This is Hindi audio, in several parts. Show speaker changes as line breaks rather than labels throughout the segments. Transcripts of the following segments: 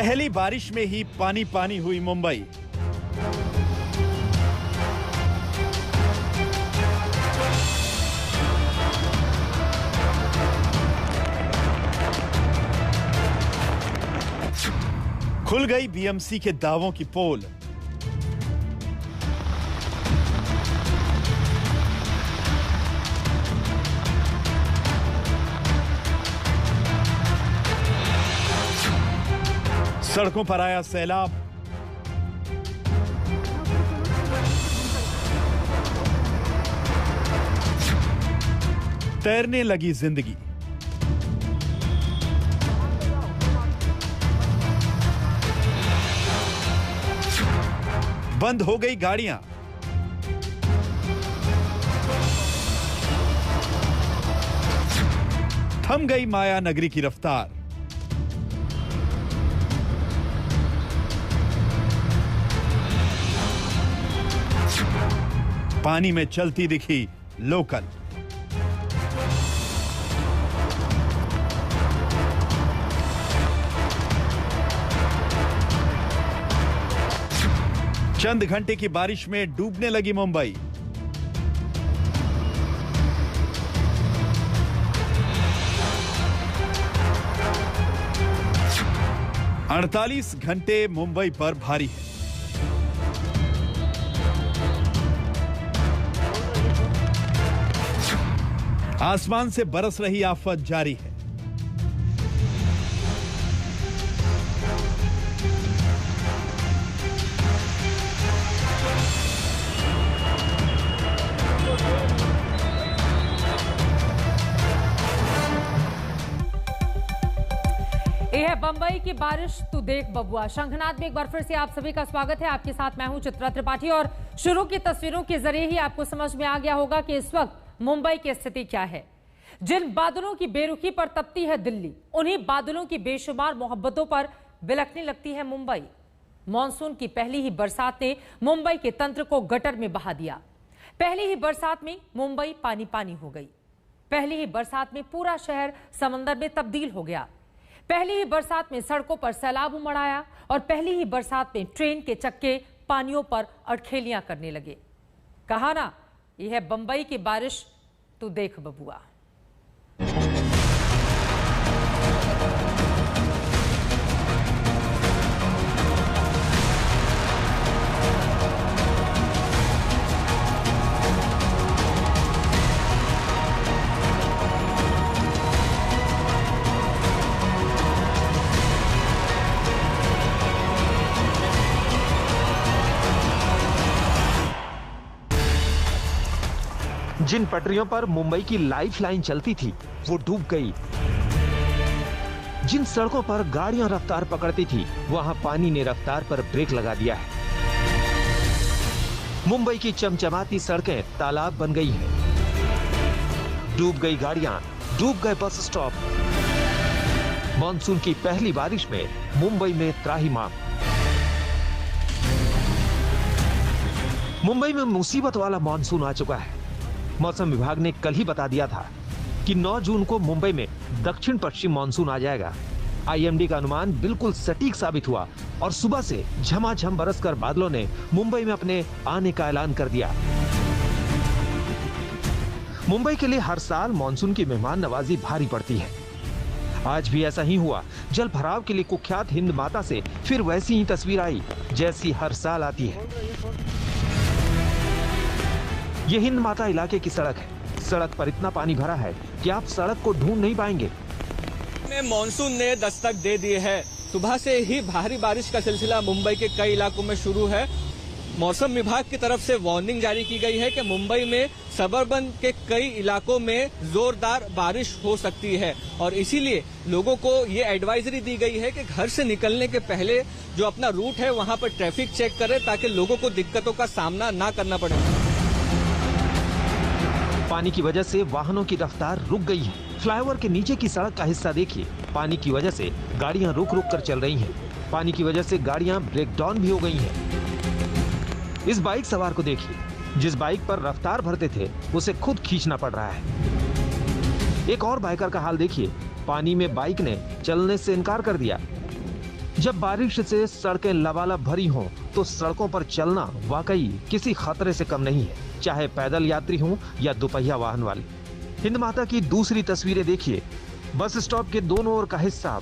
पहली बारिश में ही पानी पानी हुई मुंबई। खुल गई बीएमसी के दावों की पोल। सड़कों पर आया सैलाब। तैरने लगी जिंदगी। बंद हो गई गाड़ियां। थम गई माया नगरी की रफ्तार। पानी में चलती दिखी लोकल। चंद घंटे की बारिश में डूबने लगी मुंबई। अड़तालीस घंटे मुंबई पर भारी है। आसमान से बरस रही आफत जारी है।
यह है बंबई की बारिश, तू देख बबुआ। शंखनाद में एक बार फिर से आप सभी का स्वागत है। आपके साथ मैं हूं चित्रा त्रिपाठी और शुरू की तस्वीरों के जरिए ही आपको समझ में आ गया होगा कि इस वक्त मुंबई की स्थिति क्या है। जिन बादलों की बेरुखी पर तपती है दिल्ली, उन्हीं बादलों की बेशुमार मोहब्बतों पर बिलखने लगती है मुंबई। मॉनसून की पहली ही बरसात ने मुंबई के तंत्र को गटर में बहा दिया। पहली ही बरसात में मुंबई पानी पानी हो गई। पहली ही बरसात में पूरा शहर समंदर में तब्दील हो गया। पहली ही बरसात में सड़कों पर सैलाब उमड़ आया और पहली ही बरसात में ट्रेन के चक्के पानियों पर अड़खेलियां करने लगे। कहा ना, यह है बंबई की बारिश, तू देख बबुआ।
जिन पटरियों पर मुंबई की लाइफलाइन चलती थी वो डूब गई। जिन सड़कों पर गाड़ियां रफ्तार पकड़ती थी वहां पानी ने रफ्तार पर ब्रेक लगा दिया है। मुंबई की चमचमाती सड़कें तालाब बन गई हैं। डूब गई गाड़ियां, डूब गए बस स्टॉप। मॉनसून की पहली बारिश में मुंबई में त्राहिमाम। मुंबई में मुसीबत वाला मॉनसून आ चुका है। मौसम विभाग ने कल ही बता दिया था कि 9 जून को मुंबई में दक्षिण पश्चिम मॉनसून आ जाएगा। आईएमडी का अनुमान बिल्कुल सटीक साबित हुआ और सुबह से झमाझम बरसकर बादलों ने मुंबई में अपने आने का ऐलान कर दिया। मुंबई के लिए हर साल मॉनसून की मेहमान नवाजी भारी पड़ती है। आज भी ऐसा ही हुआ। जल भराव के लिए कुख्यात हिंद माता से फिर वैसी ही तस्वीर आई जैसी हर साल आती है। ये हिंद माता इलाके की सड़क है। सड़क पर इतना पानी भरा है कि आप सड़क को ढूंढ नहीं पाएंगे।
मॉनसून ने दस्तक दे दी है। सुबह से ही भारी बारिश का सिलसिला मुंबई के कई इलाकों में शुरू है। मौसम विभाग की तरफ से वार्निंग जारी की गई है कि मुंबई में सबर्बन के कई इलाकों में जोरदार बारिश हो सकती है और इसीलिए लोगों को ये एडवाइजरी दी गई है कि घर से निकलने के पहले जो अपना रूट है वहां पर ट्रैफिक चेक करें ताकि लोगों को दिक्कतों का सामना ना करना पड़े।
पानी की वजह से वाहनों की रफ्तार रुक गई है। फ्लाईओवर के नीचे की सड़क का हिस्सा देखिए। पानी की वजह से गाड़ियां रुक रुक कर चल रही हैं। पानी की वजह से गाड़ियां ब्रेक डाउन भी हो गई हैं। इस बाइक सवार को देखिए। जिस बाइक पर रफ्तार भरते थे उसे खुद खींचना पड़ रहा है। एक और बाइकर का हाल देखिए। पानी में बाइक ने चलने से इनकार कर दिया। जब बारिश से सड़कें लबालब भरी हों तो सड़कों पर चलना वाकई किसी खतरे से कम नहीं है, चाहे पैदल यात्री हों या दोपहिया वाहन वाले। हिंद माता की दूसरी तस्वीरें देखिए। बस स्टॉप के दोनों ओर का हिस्सा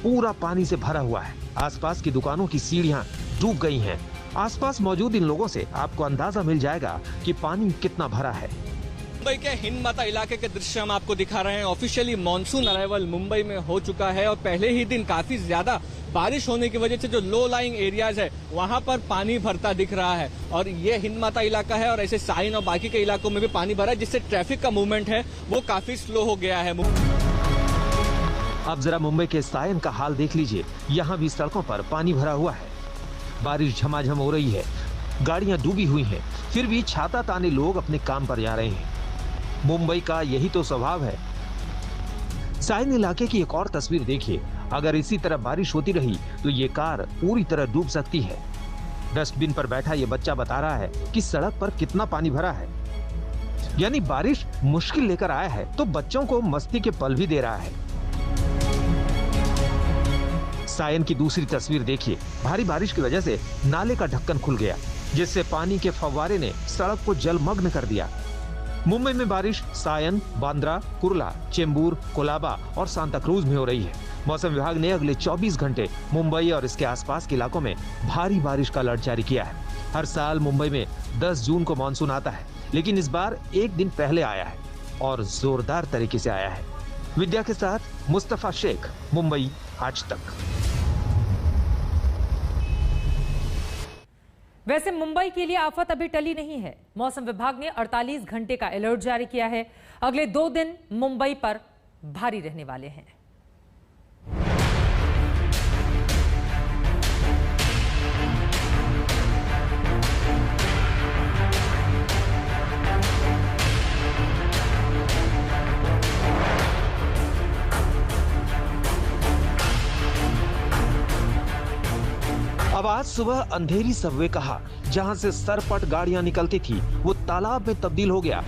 पूरा पानी से भरा हुआ है। आसपास की दुकानों की सीढ़ियां डूब गई हैं। आसपास मौजूद इन लोगों से आपको अंदाजा मिल जाएगा कि पानी कितना भरा है।
मुंबई के हिंद माता इलाके के दृश्य हम आपको दिखा रहे हैं। ऑफिशियली मॉनसून अराइवल मुंबई में हो चुका है और पहले ही दिन काफी ज्यादा बारिश होने की वजह से जो लो लाइंग एरियाज है वहां पर पानी भरता दिख रहा है। और ये हिंद माता इलाका है और ऐसे साइन और बाकी के इलाकों में भी पानी भरा है, जिससे ट्रैफिक का मूवमेंट है वो काफी स्लो हो गया है।
अब जरा मुंबई के सायन का हाल देख लीजिए। यहाँ भी सड़कों पर पानी भरा हुआ है। बारिश झमाझम हो रही है, गाड़ियां डूबी हुई हैं, फिर भी छाता ताने लोग अपने काम पर जा रहे हैं। मुंबई का यही तो स्वभाव है। सायन इलाके की एक और तस्वीर देखिए। अगर इसी तरह बारिश होती रही तो ये कार पूरी तरह डूब सकती है। डस्टबिन पर बैठा ये बच्चा बता रहा है कि सड़क पर कितना पानी भरा है। यानी बारिश मुश्किल लेकर आया है तो बच्चों को मस्ती के पल भी दे रहा है। सायन की दूसरी तस्वीर देखिए। भारी बारिश की वजह से नाले का ढक्कन खुल गया, जिससे पानी के फव्वारे ने सड़क को जलमग्न कर दिया। मुंबई में बारिश सायन, बांद्रा, कुर्ला, चेंबूर, कोलाबा और सांता क्रूज में हो रही है। मौसम विभाग ने अगले 24 घंटे मुंबई और इसके आसपास के इलाकों में भारी बारिश का अलर्ट जारी किया है। हर साल मुंबई में 10 जून को मानसून आता है, लेकिन इस बार एक दिन पहले आया है और जोरदार तरीके से आया है। विद्या के साथ मुस्तफा शेख, मुंबई आज तक।
वैसे मुंबई के लिए आफत अभी टली नहीं है। मौसम विभाग ने 48 घंटे का अलर्ट जारी किया है। अगले 2 दिन मुंबई पर भारी रहने वाले हैं।
अब आज सुबह अंधेरी सबवे कहा, जहां से सरपट गाड़ियां निकलती थी वो तालाब में तब्दील हो गया।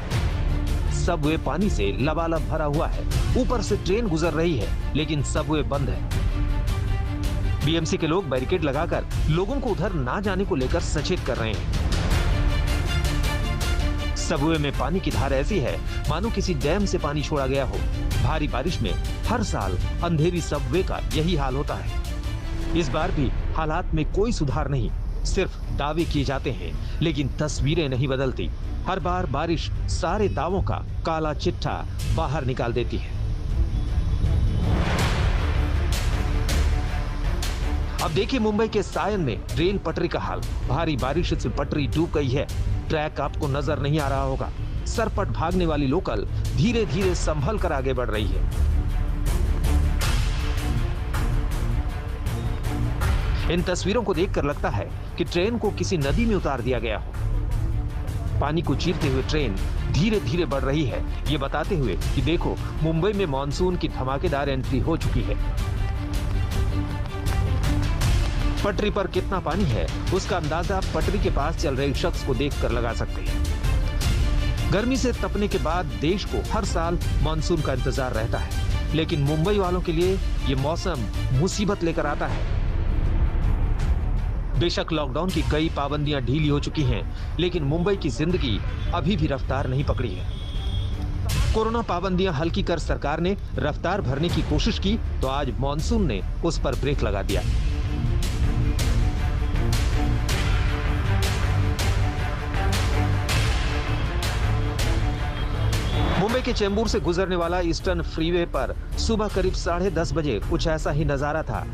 सबवे पानी से लबालब भरा हुआ है। ऊपर से ट्रेन गुजर रही है, लेकिन सबवे बंद है। बीएमसी के लोग बैरिकेड लगाकर लोगों को उधर ना जाने को लेकर सचेत कर रहे हैं। सबवे में पानी की धार ऐसी है मानो किसी डैम से पानी छोड़ा गया हो। भारी बारिश में हर साल अंधेरी सबवे का यही हाल होता है। इस बार भी हालात में कोई सुधार नहीं, सिर्फ दावे किए जाते हैं, लेकिन तस्वीरें नहीं बदलती। हर बार बारिश सारे दावों का काला चिट्ठा बाहर निकाल देती है। अब देखिए मुंबई के सायन में रेल पटरी का हाल। भारी बारिश से पटरी डूब गई है। ट्रैक आपको नजर नहीं आ रहा होगा। सरपट भागने वाली लोकल धीरे धीरे संभल कर आगे बढ़ रही है। इन तस्वीरों को देखकर लगता है कि ट्रेन को किसी नदी में उतार दिया गया हो। पानी को चीरते हुए ट्रेन धीरे धीरे बढ़ रही है, ये बताते हुए कि देखो मुंबई में मानसून की धमाकेदार एंट्री हो चुकी है। पटरी पर कितना पानी है उसका अंदाजा पटरी के पास चल रहे शख्स को देखकर लगा सकते हैं। गर्मी से तपने के बाद देश को हर साल मानसून का इंतजार रहता है, लेकिन मुंबई वालों के लिए ये मौसम मुसीबत लेकर आता है। बेशक लॉकडाउन की कई पाबंदियां ढीली हो चुकी हैं, लेकिन मुंबई की जिंदगी अभी भी रफ्तार नहीं पकड़ी है। कोरोना पाबंदियां हल्की कर सरकार ने रफ्तार भरने की कोशिश की तो आज मॉनसून ने उस पर ब्रेक लगा दिया। मुंबई के चेंबूर से गुजरने वाला ईस्टर्न फ्रीवे पर सुबह करीब 10:30 बजे कुछ ऐसा ही नजारा था।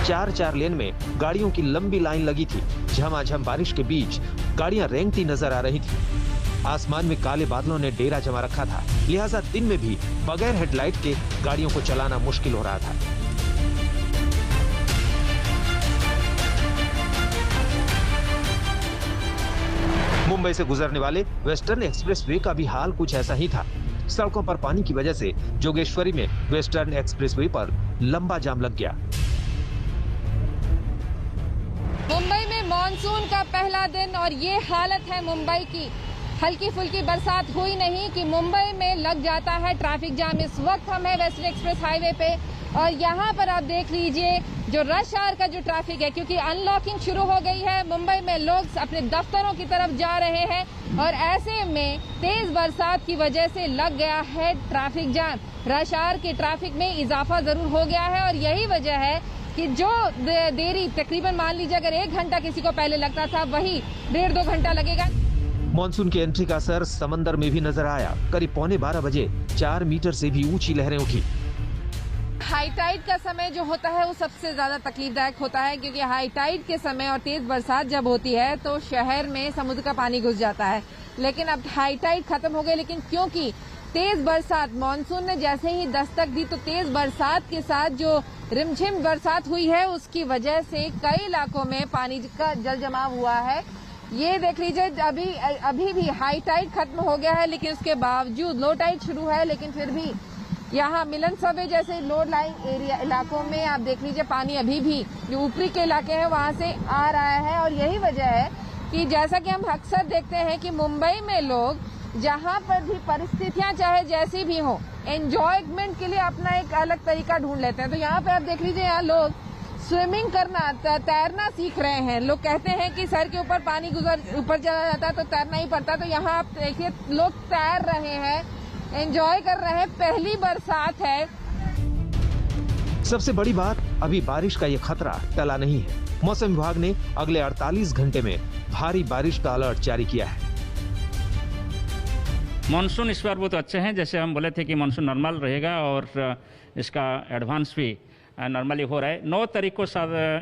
चार लेन में गाड़ियों की लंबी लाइन लगी थी। झमाझम बारिश के बीच गाड़ियां रेंगती नजर आ रही थी। आसमान में काले बादलों ने डेरा जमा रखा था, लिहाजा दिन में भी बगैर हेडलाइट के गाड़ियों को चलाना मुश्किल हो रहा था। मुंबई से गुजरने वाले वेस्टर्न एक्सप्रेसवे का भी हाल कुछ ऐसा ही था। सड़कों पर पानी की वजह से जोगेश्वरी में वेस्टर्न एक्सप्रेसवे पर लंबा जाम लग गया।
मुंबई में मॉनसून का पहला दिन और ये हालत है मुंबई की। हल्की फुल्की बरसात हुई नहीं कि मुंबई में लग जाता है ट्रैफिक जाम। इस वक्त हम है वेस्टर्न एक्सप्रेस हाईवे पे और यहाँ पर आप देख लीजिए जो रश आवर का जो ट्रैफिक है, क्योंकि अनलॉकिंग शुरू हो गई है। मुंबई में लोग अपने दफ्तरों की तरफ जा रहे हैं और ऐसे में तेज बरसात की वजह से लग गया है ट्रैफिक जाम। रश आवर के ट्रैफिक में इजाफा जरूर हो गया है और यही वजह है कि जो देरी तकरीबन मान लीजिए अगर 1 घंटा किसी को पहले लगता था, वही 1.5-2 घंटा लगेगा।
मॉनसून की एंट्री का असर समंदर में भी नजर आया। करीब 12:15 बजे 4 मीटर से भी ऊंची लहरें उठी।
हाई टाइड का समय जो होता है वो सबसे ज्यादा तकलीफदायक होता है, क्योंकि हाई टाइड के समय और तेज बरसात जब होती है तो शहर में समुद्र का पानी घुस जाता है। लेकिन अब हाई टाइड खत्म हो गई, लेकिन क्योंकि तेज बरसात मॉनसून ने जैसे ही दस्तक दी तो तेज बरसात के साथ जो रिमझिम बरसात हुई है उसकी वजह से कई इलाकों में पानी का जल जमाव हुआ है। ये देख लीजिए अभी भी हाई टाइड खत्म हो गया है, लेकिन उसके बावजूद लो टाइड शुरू है। लेकिन फिर भी यहाँ मिलन सबवे जैसे लो लाइन एरिया इलाकों में आप देख लीजिए पानी अभी भी जो ऊपरी के इलाके हैं वहां से आ रहा है। और यही वजह है कि जैसा कि हम अक्सर देखते हैं कि मुंबई में लोग जहां पर भी परिस्थितियां चाहे जैसी भी हो, एंजॉयमेंट के लिए अपना एक अलग तरीका ढूंढ लेते हैं। तो यहाँ पे आप देख लीजिए यहाँ लोग स्विमिंग करना तैरना सीख रहे हैं। लोग कहते हैं कि सर के ऊपर पानी ऊपर चला जाता है तो तैरना ही पड़ता है। तो यहाँ आप देखिए लोग तैर रहे हैं, एंजॉय कर रहे हैं। पहली बरसात है।
सबसे बड़ी बात, अभी बारिश का ये खतरा टला नहीं है। मौसम विभाग ने अगले 48 घंटे में भारी बारिश का अलर्ट जारी किया है।
मानसून इस बार बहुत अच्छे हैं। जैसे हम बोले थे कि मानसून नॉर्मल रहेगा और इसका एडवांस भी नॉर्मली हो रहा है। 9 तारीख को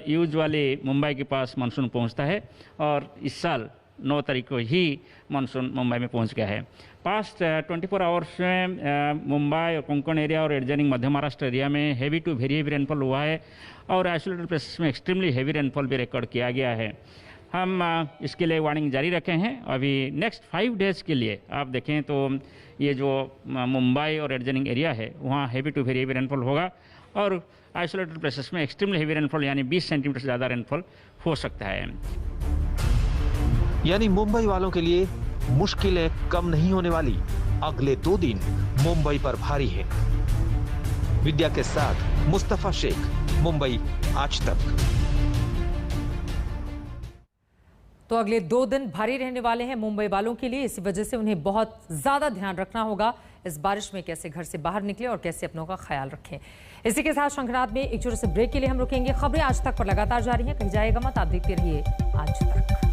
यूजुअली मुंबई के पास मानसून पहुंचता है और इस साल 9 तारीख को ही मानसून मुंबई में पहुंच गया है। पास्ट 24 आवर्स में मुंबई और कोंकण एरिया और एडजॉइनिंग मध्य महाराष्ट्र एरिया में heavy to very heavy rainfall हुआ है और आइसोलेटेड प्लेसेस में एक्सट्रीमली हेवी रेनफॉल भी रिकॉर्ड किया गया है। हम इसके लिए वार्निंग जारी रखे हैं। अभी नेक्स्ट 5 डेज़ के लिए आप देखें तो ये जो मुंबई और एडजॉइनिंग एरिया है वहाँ heavy to very heavy rainfall होगा और आइसोलेटेड प्लेसेस में एक्सट्रीमली हेवी रेनफॉल यानी 20 सेंटीमीटर से ज़्यादा रेनफॉल हो सकता है।
यानी मुंबई वालों के लिए मुश्किलें कम नहीं होने वाली। अगले 2 दिन मुंबई पर भारी है। विद्या के साथ मुस्तफा शेख, मुंबई आज तक।
तो अगले 2 दिन भारी रहने वाले हैं मुंबई वालों के लिए। इसी वजह से उन्हें बहुत ज्यादा ध्यान रखना होगा इस बारिश में, कैसे घर से बाहर निकले और कैसे अपनों का ख्याल रखें। इसी के साथ शंखनाद में एक छोटे से ब्रेक के लिए हम रुकेंगे। खबरें आज तक पर लगातार जारी हैं, कहीं जाएगा मत। आप देखते रहिए आज तक।